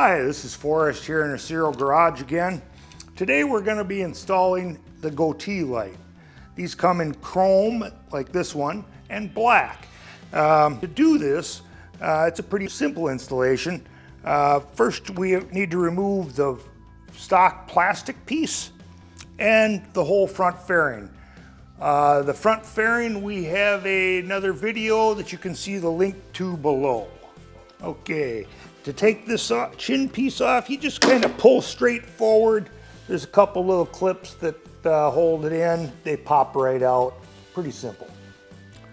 Hi, this is Forrest here in the Ciro garage again. Today we're going to be installing the goatee light. These come in chrome like this one and black. To do this, it's a pretty simple installation. First we need to remove the stock plastic piece and the whole front fairing. The front fairing, we have another video that you can see the link to below. Okay, to take this chin piece off, you just kind of pull straight forward. There's a couple little clips that hold it in. They pop right out. Pretty simple.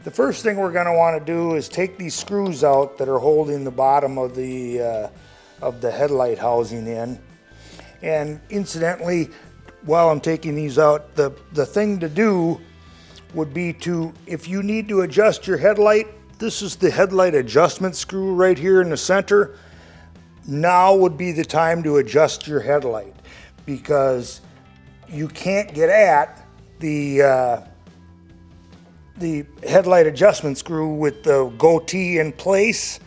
The first thing we're going to want to do is take these screws out that are holding the bottom of the headlight housing in. And incidentally, while I'm taking these out, the thing to do would be to, if you need to adjust your headlight, this is the headlight adjustment screw right here in the center. Now would be the time to adjust your headlight, because you can't get at the headlight adjustment screw with the goatee in place,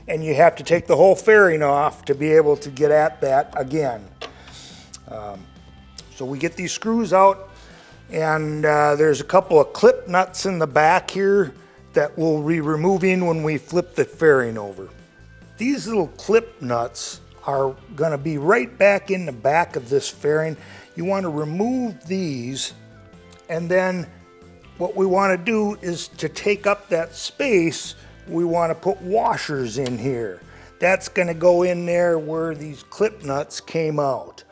and you have to take the whole fairing off to be able to get at that again. So we get these screws out, and there's a couple of clip nuts in the back here that we'll be removing when we flip the fairing over. These little clip nuts are going to be right back in the back of this fairing. You want to remove these, and then what we want to do is to take up that space, we want to put washers in here. That's going to go in there where these clip nuts came out.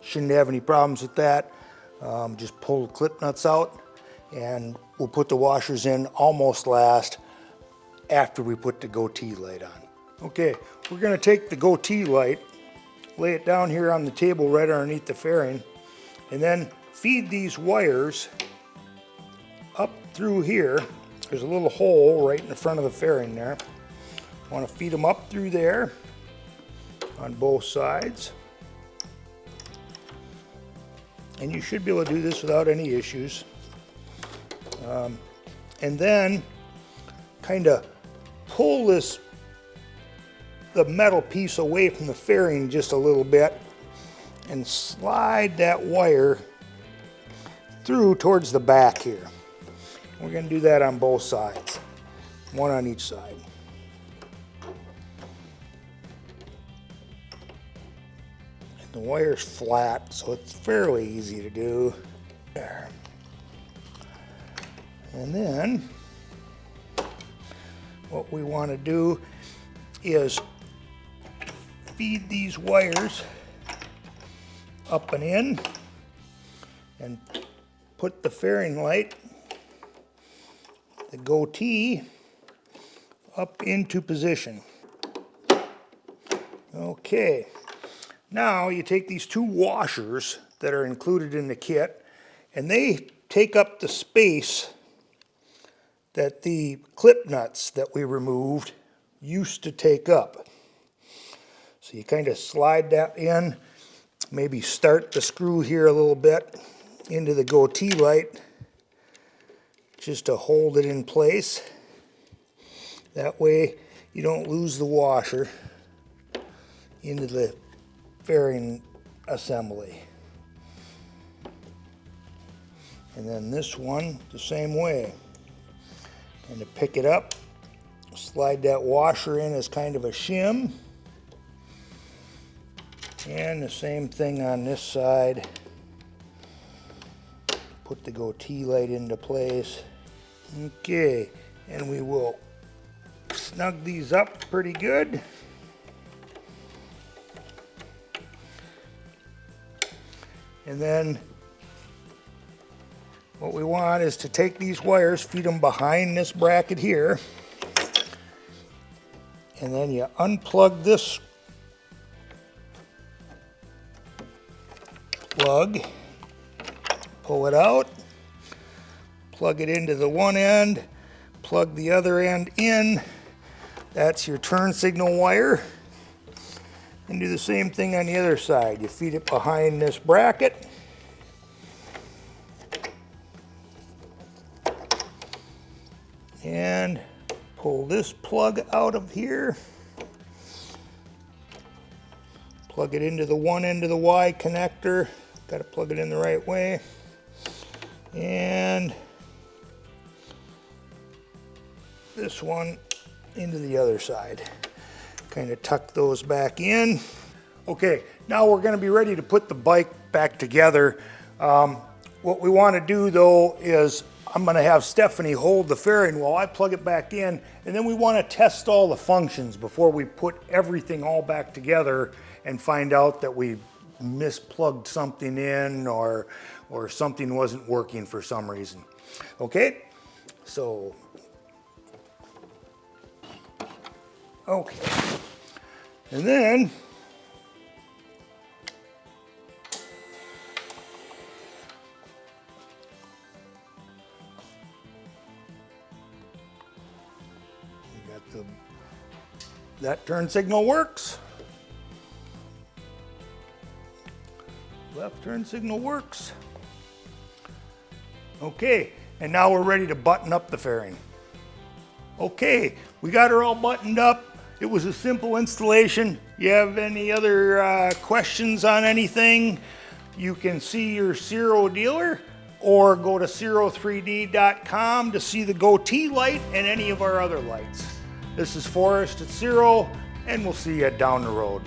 Shouldn't have any problems with that. Just pull the clip nuts out, and we'll put the washers in almost last, after we put the goatee light on. Okay, we're going to take the goatee light, lay it down here on the table right underneath the fairing, and then feed these wires up through here. There's a little hole right in the front of the fairing there. Want to feed them up through there on both sides. And you should be able to do this without any issues. And then kind of pull the metal piece away from the fairing just a little bit and slide that wire through towards the back here. We're going to do that on both sides, one on each side. And the wire's flat, so it's fairly easy to do. There. And then what we want to do is feed these wires up and in, and put the fairing light, the goatee, up into position. Okay, now you take these two washers that are included in the kit, and they take up the space that the clip nuts that we removed used to take up. So you kind of slide that in, maybe start the screw here a little bit into the goatee light just to hold it in place. That way you don't lose the washer into the fairing assembly. And then this one the same way. And to pick it up, slide that washer in as kind of a shim. And the same thing on this side. Put the goatee light into place. Okay, and we will snug these up pretty good. And then what we want is to take these wires, feed them behind this bracket here, and then you unplug this plug, pull it out, plug it into the one end, plug the other end in. That's your turn signal wire. And do the same thing on the other side. You feed it behind this bracket. And pull this plug out of here. Plug it into the one end of the Y connector. Got to plug it in the right way. And this one into the other side. Kind of tuck those back in. Okay, now we're going to be ready to put the bike back together. What we want to do though is I'm going to have Stephanie hold the fairing while I plug it back in, and then we want to test all the functions before we put everything all back together and find out that we misplugged something in or something wasn't working for some reason. Okay, so, okay, and then that turn signal works. Left turn signal works. Okay, and now we're ready to button up the fairing. Okay, we got her all buttoned up. It was a simple installation. You have any other questions on anything, you can see your Ciro dealer or go to Ciro3D.com to see the goatee light and any of our other lights. This is Forrest at Ciro, and we'll see you down the road.